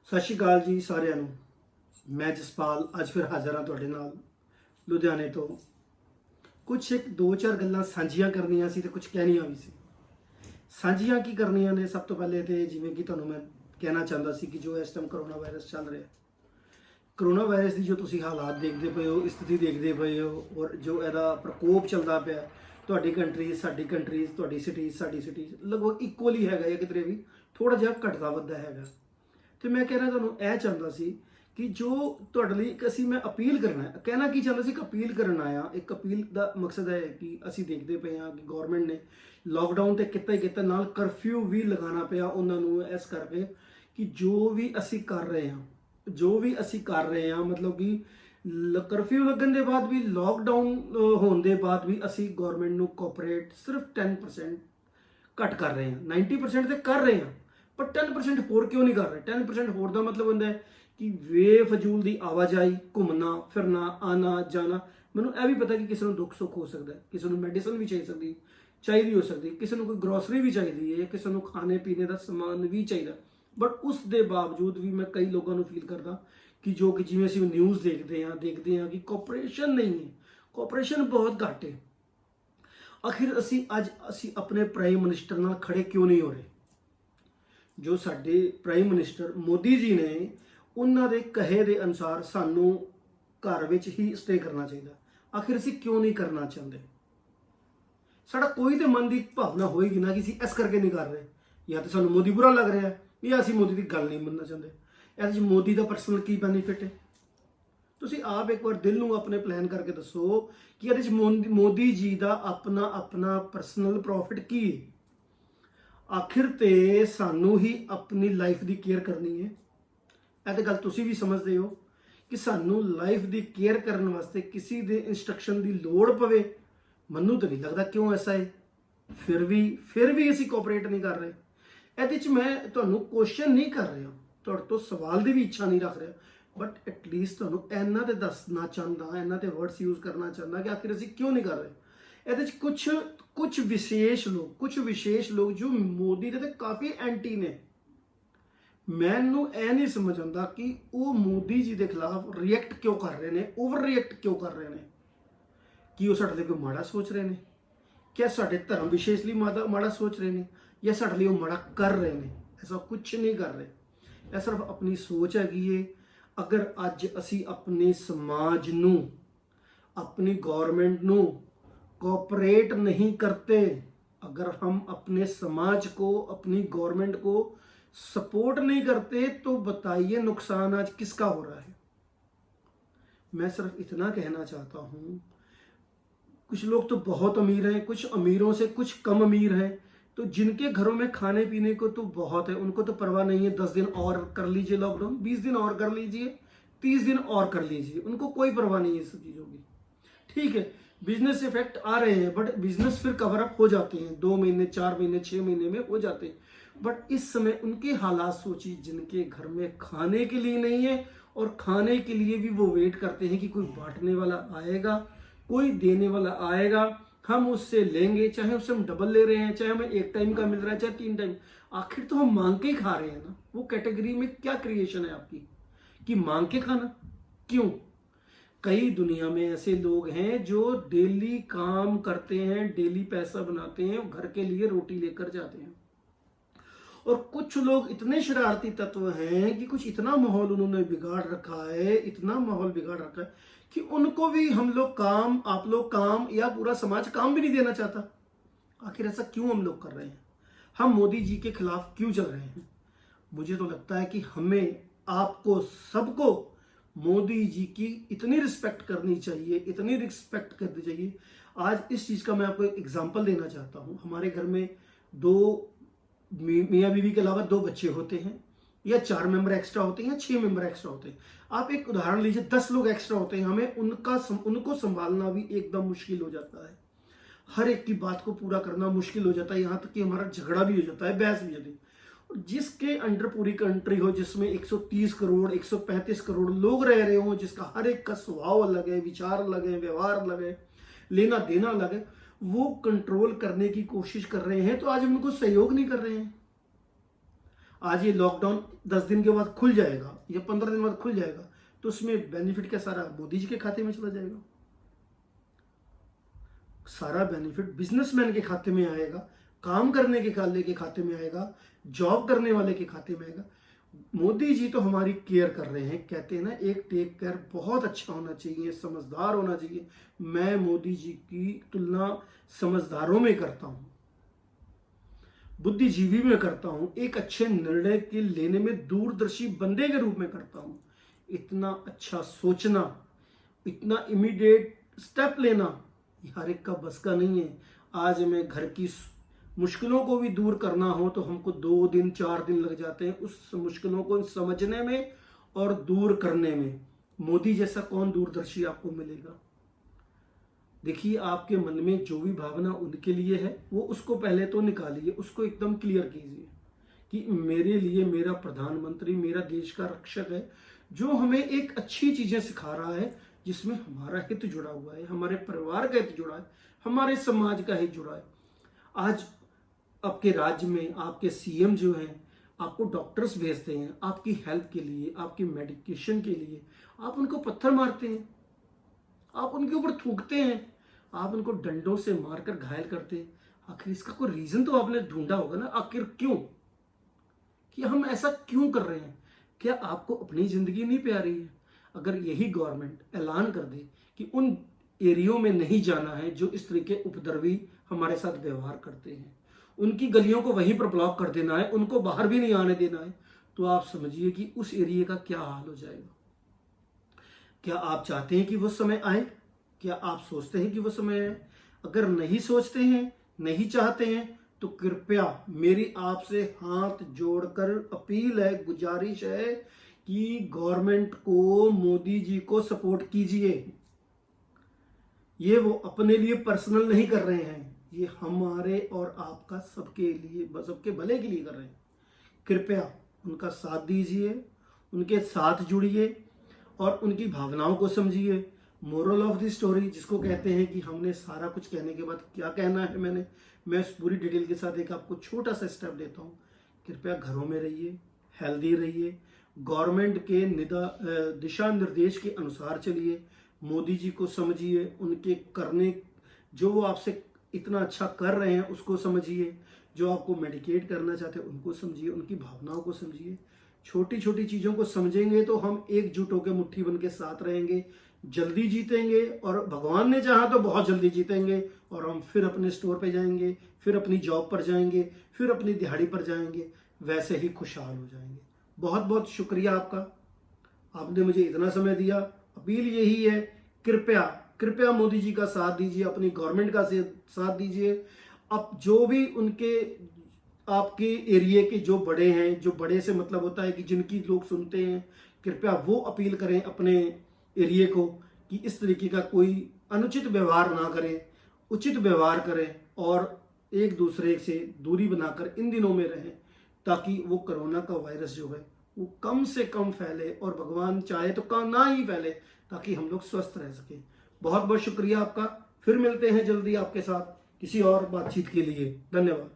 ਸਤਿ ਸ਼੍ਰੀ ਅਕਾਲ ਜੀ ਸਾਰਿਆਂ ਨੂੰ। ਮੈਂ ਜਸਪਾਲ ਅੱਜ ਫਿਰ ਹਾਜ਼ਰ ਹਾਂ ਤੁਹਾਡੇ ਨਾਲ ਲੁਧਿਆਣੇ ਤੋਂ। ਕੁਝ ਇੱਕ ਦੋ ਚਾਰ ਗੱਲਾਂ ਸਾਂਝੀਆਂ ਕਰਨੀਆਂ ਸੀ ਤੇ ਕੁਝ ਕਹਿਣੀਆਂ ਵੀ ਸੀ। ਸਾਂਝੀਆਂ ਕੀ ਕਰਨੀਆਂ ਨੇ, ਸਭ ਤੋਂ ਪਹਿਲੇ ਤੇ ਜਿਵੇਂ ਕਿ ਤੁਹਾਨੂੰ ਮੈਂ ਕਹਿਣਾ ਚਾਹੁੰਦਾ ਸੀ ਕਿ ਜੋ ਇਸ ਟਾਈਮ ਕਰੋਨਾ ਵਾਇਰਸ ਚੱਲ ਰਿਹਾ, ਕਰੋਨਾ ਵਾਇਰਸ ਦੀ ਜੋ ਤੁਸੀਂ ਹਾਲਾਤ ਦੇਖਦੇ ਪਏ ਹੋ, ਸਥਿਤੀ ਦੇਖਦੇ ਪਏ ਹੋ, ਔਰ ਜੋ ਇਹਦਾ ਪ੍ਰਕੋਪ ਚੱਲਦਾ ਪਿਆ, ਤੁਹਾਡੀ ਕੰਟਰੀ ਸਾਡੀ ਕੰਟਰੀ, ਤੁਹਾਡੀ ਸਿਟੀ ਸਾਡੀ ਸਿਟੀ ਲਗਭਗ ਇਕੁਅਲੀ ਹੈਗਾ ਜਾਂ ਕਿਤੇ ਵੀ ਥੋੜਾ ਜਿਹਾ ਘਟਦਾ ਵੱਧਦਾ ਹੈਗਾ। ਤੇ ਮੈਂ ਕਹਿਣਾ ਤੁਹਾਨੂੰ ਇਹ ਚਾਹੁੰਦਾ ਸੀ ਕਿ ਜੋ ਤੁਹਾਡੇ ਲਈ ਇੱਕ ਅਸੀਂ ਮੈਂ ਅਪੀਲ ਕਰਨਾ ਹੈ, ਕਹਿਣਾ ਕੀ ਚਾਹੁੰਦਾ ਸੀ, ਇੱਕ ਅਪੀਲ ਕਰਨ ਆਇਆ। ਇੱਕ ਅਪੀਲ ਦਾ ਮਕਸਦ ਹੈ ਕਿ ਅਸੀਂ ਦੇਖਦੇ ਪਏ ਹਾਂ ਕਿ ਗਵਰਨਮੈਂਟ ਨੇ ਲਾਕਡਾਊਨ ਤੇ ਕੀਤਾ ਹੀ ਕੀਤਾ, ਨਾਲ ਕਰਫਿਊ ਵੀ ਲਗਾਉਣਾ ਪਿਆ ਉਹਨਾਂ ਨੂੰ, ਇਸ ਕਰਕੇ ਕਿ ਜੋ ਵੀ ਅਸੀਂ ਕਰ ਰਹੇ ਹਾਂ ਮਤਲਬ ਕਿ ਕਰਫਿਊ ਲੱਗਣ ਦੇ ਬਾਅਦ ਵੀ, ਲਾਕਡਾਊਨ ਹੋਣ ਦੇ ਬਾਅਦ ਵੀ ਅਸੀਂ ਗਵਰਨਮੈਂਟ ਨੂੰ ਕੋਆਪਰੇਟ ਸਿਰਫ 10% ਘੱਟ ਕਰ ਰਹੇ ਹਾਂ। 90% ਤੇ ਕਰ ਰਹੇ ਹਾਂ, ਪਰ 10% ਹੋਰ ਕਿਉਂ ਨਹੀਂ ਕਰ ਰਹੇ? 10% ਹੋਰ ਦਾ ਮਤਲਬ ਹੁੰਦਾ ਹੈ ਕਿ ਬੇਫਜ਼ੂਲ ਦੀ ਆਵਾਜਾਈ, ਘੁੰਮਣਾ ਫਿਰਨਾ, ਆਣਾ ਜਾਣਾ। ਮੈਨੂੰ ਇਹ ਵੀ ਪਤਾ ਕਿ ਕਿਸੇ ਨੂੰ ਦੁੱਖ ਸੁੱਖ ਹੋ ਸਕਦਾ ਹੈ, ਕਿਸੇ ਨੂੰ ਮੈਡੀਸਨ ਵੀ ਚਾਹੀਦੀ ਹੋ ਸਕਦੀ, ਕਿਸੇ ਨੂੰ ਕੋਈ ਗਰੋਸਰੀ ਵੀ ਚਾਹੀਦੀ ਹੈ, ਕਿਸੇ ਨੂੰ ਖਾਣੇ ਪੀਣੇ ਦਾ ਸਮਾਨ ਵੀ ਚਾਹੀਦਾ। ਬਟ ਉਸ ਦੇ ਬਾਵਜੂਦ ਵੀ ਮੈਂ ਕਈ ਲੋਕਾਂ ਨੂੰ ਫੀਲ ਕਰਦਾ ਕਿ ਜੋ ਕਿ ਜਿਵੇਂ ਅਸੀਂ ਨਿਊਜ਼ ਦੇਖਦੇ ਹਾਂ ਕਿ ਕੋਆਪਰੇਸ਼ਨ ਨਹੀਂ ਹੈ, ਕੋਆਪਰੇਸ਼ਨ ਬਹੁਤ ਘੱਟ ਹੈ। ਆਖਿਰ ਅਸੀਂ ਆਪਣੇ ਪ੍ਰਾਈਮ ਮਿਨਿਸਟਰ ਨਾਲ ਖੜੇ ਕਿਉਂ ਨਹੀਂ ਹੋ ਰਹੇ? ਜੋ ਸਾਡੇ ਪ੍ਰਾਈਮ ਮਿਨਿਸਟਰ ਮੋਦੀ ਜੀ ਨੇ, ਉਹਨਾਂ ਦੇ ਕਹੇ ਦੇ ਅਨੁਸਾਰ ਸਾਨੂੰ ਘਰ ਵਿੱਚ ਹੀ ਸਟੇ ਕਰਨਾ ਚਾਹੀਦਾ। ਆਖਿਰ ਅਸੀਂ ਕਿਉਂ ਨਹੀਂ ਕਰਨਾ ਚਾਹੁੰਦੇ? ਸਾਡਾ ਕੋਈ ਤੇ ਮਨ ਦੀ ਭਾਵਨਾ ਹੋਏਗੀ ਨਾ ਕਿ ਅਸੀਂ ਇਸ ਕਰਕੇ ਨਹੀਂ ਕਰ ਰਹੇ। ਜਾਂ ਤਾਂ ਸਾਨੂੰ ਮੋਦੀ ਬੁਰਾ ਲੱਗ ਰਿਹਾ, ਜਾਂ ਅਸੀਂ ਮੋਦੀ ਦੀ ਗੱਲ ਨਹੀਂ ਮੰਨਣਾ ਚਾਹੁੰਦੇ। ਇਹਦੇ 'ਚ ਮੋਦੀ ਦਾ ਪਰਸਨਲ ਕੀ ਬੈਨੀਫਿਟ ਹੈ? ਤੁਸੀਂ ਆਪ ਇੱਕ ਵਾਰ ਦਿਲ ਨੂੰ ਆਪਣੇ ਪਲਾਨ ਕਰਕੇ ਦੱਸੋ ਕਿ ਇਹਦੇ 'ਚ ਮੋਦੀ ਜੀ ਦਾ ਆਪਣਾ ਪਰਸਨਲ ਪ੍ਰੋਫਿਟ ਕੀ ਹੈ? ਆਖਿਰ ਤੇ ਸਾਨੂੰ ਹੀ ਆਪਣੀ ਲਾਈਫ ਦੀ ਕੇਅਰ ਕਰਨੀ ਹੈ। ਇਹ ਤਾਂ ਗੱਲ ਤੁਸੀਂ ਵੀ ਸਮਝਦੇ ਹੋ ਕਿ ਸਾਨੂੰ ਲਾਈਫ ਦੀ ਕੇਅਰ ਕਰਨ ਵਾਸਤੇ ਕਿਸੇ ਦੇ ਇੰਸਟਰਕਸ਼ਨ ਦੀ ਲੋੜ ਪਵੇ। ਮੈਨੂੰ ਤਾਂ ਨਹੀਂ ਲੱਗਦਾ ਕਿਉਂ ਐਸਾ ਹੈ। ਫਿਰ ਵੀ ਅਸੀਂ ਕੋਆਪਰੇਟ ਨਹੀਂ ਕਰ ਰਹੇ। ਇਹਦੇ 'ਚ ਮੈਂ ਤੁਹਾਨੂੰ ਕੁਐਸਚਨ ਨਹੀਂ ਕਰ ਰਿਹਾ, ਤੁਹਾਡੇ ਤੋਂ ਸਵਾਲ ਦੀ ਵੀ ਇੱਛਾ ਨਹੀਂ ਰੱਖ ਰਿਹਾ, ਬਟ ਐਟਲੀਸਟ ਤੁਹਾਨੂੰ ਇਹਨਾਂ ਤੇ ਦੱਸਣਾ ਚਾਹੁੰਦਾ, ਇਹਨਾਂ ਤੇ ਵਰਡਸ ਯੂਜ਼ ਕਰਨਾ ਚਾਹੁੰਦਾ ਕਿ ਆਖਿਰ ਅਸੀਂ ਕਿਉਂ ਨਹੀਂ ਕਰ ਰਹੇ। ਇਹਦੇ 'ਚ ਕੁਝ ਵਿਸ਼ੇਸ਼ ਲੋਕ ਜੋ ਮੋਦੀ ਦੇ ਤੇ ਕਾਫੀ ਐਂਟੀ ਨੇ। ਮੈਨੂੰ ਇਹ ਨਹੀਂ ਸਮਝ ਆਉਂਦਾ ਕਿ ਉਹ ਮੋਦੀ ਜੀ ਦੇ ਖਿਲਾਫ ਰਿਐਕਟ ਕਿਉਂ ਕਰ ਰਹੇ ਨੇ, ਓਵਰ ਰਿਐਕਟ ਕਿਉਂ ਕਰ ਰਹੇ ਨੇ। ਕਿ ਉਹ ਸਾਡੇ ਲਈ ਕੋਈ ਮਾੜਾ ਸੋਚ ਰਹੇ ਨੇ? ਕਿ ਸਾਡੇ ਧਰਮ ਵਿਸ਼ੇਸ਼ ਲਈ ਮਾੜਾ ਸੋਚ ਰਹੇ ਨੇ, ਜਾਂ ਸਾਡੇ ਲਈ ਉਹ ਮਾੜਾ ਕਰ ਰਹੇ ਨੇ? ਐਸਾ ਕੁਝ ਨਹੀਂ ਕਰ ਰਹੇ। ਇਹ ਸਿਰਫ ਆਪਣੀ ਸੋਚ ਹੈਗੀ ਏ। ਅਗਰ ਅੱਜ ਅਸੀਂ ਆਪਣੇ ਸਮਾਜ ਨੂੰ, अपनी गवर्नमेंट ਨੂੰ कोऑपरेट नहीं करते, अगर हम अपने समाज को, अपनी गवर्नमेंट को सपोर्ट नहीं करते, तो बताइए नुकसान आज किसका हो रहा है? मैं सिर्फ इतना कहना चाहता हूँ, कुछ लोग तो बहुत अमीर हैं, कुछ अमीरों से कुछ कम अमीर हैं, तो जिनके घरों में खाने पीने को तो बहुत है, उनको तो परवाह नहीं है। 10 दिन और कर लीजिए लॉकडाउन, 20 दिन और कर लीजिए, 30 दिन और कर लीजिए, उनको कोई परवाह नहीं है इस सब चीज़ों की। ठीक है, बिजनेस इफेक्ट आ रहे हैं, बट बिजनेस फिर कवर अप हो जाते हैं, 2 महीने 4 महीने 6 महीने में हो जाते हैं। बट इस समय उनके हालात सोचिए जिनके घर में खाने के लिए नहीं है, और खाने के लिए भी वो वेट करते हैं कि कोई बांटने वाला आएगा, कोई देने वाला आएगा, हम उससे लेंगे, चाहे उससे हम डबल ले रहे हैं, चाहे हमें 1 टाइम का मिल रहा है, चाहे 3 टाइम। आखिर तो हम मांग के ही खा रहे हैं ना। वो कैटेगरी में क्या क्रिएशन है आपकी कि मांग के खाना? क्यों? कई दुनिया में ऐसे लोग हैं जो डेली काम करते हैं, डेली पैसा बनाते हैं, घर के लिए रोटी लेकर जाते हैं। और कुछ लोग इतने शरारती तत्व हैं कि कुछ इतना माहौल उन्होंने बिगाड़ रखा है, इतना माहौल बिगाड़ रखा है कि उनको भी हम लोग काम, आप लोग काम, या पूरा समाज काम भी नहीं देना चाहता। आखिर ऐसा क्यों हम लोग कर रहे हैं? हम मोदी जी के खिलाफ क्यों चल रहे हैं? मुझे तो लगता है कि हमें, आपको, सबको मोदी जी की इतनी रिस्पेक्ट करनी चाहिए, इतनी रिस्पेक्ट करनी चाहिए। आज इस चीज़ का मैं आपको एक एग्जांपल देना चाहता हूँ। हमारे घर में 2 मियाँ बीवी के अलावा 2 बच्चे होते हैं, या 4 मेंबर एक्स्ट्रा होते हैं, या 6 मेंबर एक्स्ट्रा होते हैं। आप एक उदाहरण लीजिए, 10 लोग एक्स्ट्रा होते हैं, हमें उनको संभालना भी एकदम मुश्किल हो जाता है। हर एक की बात को पूरा करना मुश्किल हो जाता है, यहाँ तक कि हमारा झगड़ा भी हो जाता है, बहस भी हो जाती है। जिसके अंडर पूरी कंट्री हो, जिसमें 130 करोड़ 135 करोड़ लोग रह रहे हो, जिसका हर एक का स्वभाव अलग है, विचार अलग है, व्यवहार अलग है, लेना देना अलग है, वो कंट्रोल करने की कोशिश कर रहे हैं, तो आज हम उनको सहयोग नहीं कर रहे हैं। आज ये लॉकडाउन 10 दिन के बाद खुल जाएगा या 15 दिन बाद खुल जाएगा, तो उसमें बेनिफिट क्या सारा मोदी जी के खाते में चला जाएगा? सारा बेनिफिट बिजनेसमैन के खाते में आएगा, काम करने के खाते में आएगा, जॉब करने वाले के खाते में आएगा। मोदी जी तो हमारी केयर कर रहे हैं। कहते हैं ना, एक टेक केयर बहुत अच्छा होना चाहिए, समझदार होना चाहिए। मैं मोदी जी की तुलना समझदारों में करता हूं, बुद्धिजीवी में करता हूं, एक अच्छे निर्णय के लेने में दूरदर्शी बंदे के रूप में करता हूं। इतना अच्छा सोचना, इतना इमीडिएट स्टेप लेना, ये हर एक का बस का नहीं है। आज हमें घर की मुश्किलों को भी दूर करना हो तो हमको 2 दिन 4 दिन लग जाते हैं उस मुश्किलों को समझने में और दूर करने में। मोदी जैसा कौन दूरदर्शी आपको मिलेगा? देखिए, आपके मन में जो भी भावना उनके लिए है वो उसको पहले तो निकालिए, उसको एकदम क्लियर कीजिए कि मेरे लिए मेरा प्रधानमंत्री मेरा देश का रक्षक है, जो हमें एक अच्छी चीजें सिखा रहा है, जिसमें हमारा हित जुड़ा हुआ है, हमारे परिवार का हित जुड़ा है, हमारे समाज का हित जुड़ा है। आज आपके राज्य में आपके सीएम जो हैं आपको डॉक्टर्स भेजते हैं आपकी हेल्थ के लिए, आपकी मेडिकेशन के लिए, आप उनको पत्थर मारते हैं, आप उनके ऊपर थूकते हैं, आप उनको डंडों से मारकर घायल करते हैं। आखिर इसका कोई रीजन तो आपने ढूंढा होगा ना, आखिर क्यों, कि हम ऐसा क्यों कर रहे हैं? क्या आपको अपनी जिंदगी नहीं प्यारी है? अगर यही गवर्नमेंट ऐलान कर दे कि उन एरियो में नहीं जाना है जो इस तरीके उपद्रवी हमारे साथ व्यवहार करते हैं, उनकी गलियों को वहीं पर ब्लॉक कर देना है, उनको बाहर भी नहीं आने देना है, तो आप समझिए कि उस एरिया का क्या हाल हो जाएगा। क्या आप चाहते हैं कि वो समय आए? क्या आप सोचते हैं कि वो समय आए? अगर नहीं सोचते हैं, नहीं चाहते हैं, तो कृपया मेरी आपसे हाथ जोड़कर अपील है, गुजारिश है कि गवर्नमेंट को, मोदी जी को सपोर्ट कीजिए। ये वो अपने लिए पर्सनल नहीं कर रहे हैं, ये हमारे और आपका सबके लिए, सबके भले के लिए कर रहे हैं। कृपया उनका साथ दीजिए, उनके साथ जुड़िए और उनकी भावनाओं को समझिए। मोरल ऑफ द स्टोरी जिसको कहते हैं कि हमने सारा कुछ कहने के बाद क्या कहना है, मैं उस पूरी डिटेल के साथ एक आपको छोटा सा स्टेप देता हूँ। कृपया घरों में रहिए, हेल्दी रहिए, गवर्नमेंट के दिशा निर्देश के अनुसार चलिए, मोदी जी को समझिए, उनके करने जो वो आपसे इतना अच्छा कर रहे हैं उसको समझिए, जो आपको मेडिकेट करना चाहते हैं उनको समझिए, उनकी भावनाओं को समझिए। छोटी छोटी चीज़ों को समझेंगे तो हम एकजुट होकर मुट्ठी बन के साथ रहेंगे, जल्दी जीतेंगे, और भगवान ने चाहा तो बहुत जल्दी जीतेंगे, और हम फिर अपने स्टोर पे जाएंगे, फिर अपनी जॉब पर जाएंगे, फिर अपनी दिहाड़ी पर जाएंगे, वैसे ही खुशहाल हो जाएंगे। बहुत बहुत शुक्रिया आपका, आपने मुझे इतना समय दिया। अपील यही है, कृपया कृपया मोदी जी का साथ दीजिए, अपनी गवर्नमेंट का साथ दीजिए। अब जो भी उनके आपके एरिया के जो बड़े हैं, जो बड़े से मतलब होता है कि जिनकी लोग सुनते हैं, कृपया वो अपील करें अपने एरिया को कि इस तरीके का कोई अनुचित व्यवहार ना करें, उचित व्यवहार करें और एक दूसरे से दूरी बनाकर इन दिनों में रहें, ताकि वो कोरोना का वायरस जो है वो कम से कम फैले, और भगवान चाहे तो कम ना ही फैले, ताकि हम लोग स्वस्थ रह सकें। बहुत बहुत शुक्रिया आपका। फिर मिलते हैं जल्दी आपके साथ किसी और बातचीत के लिए। धन्यवाद।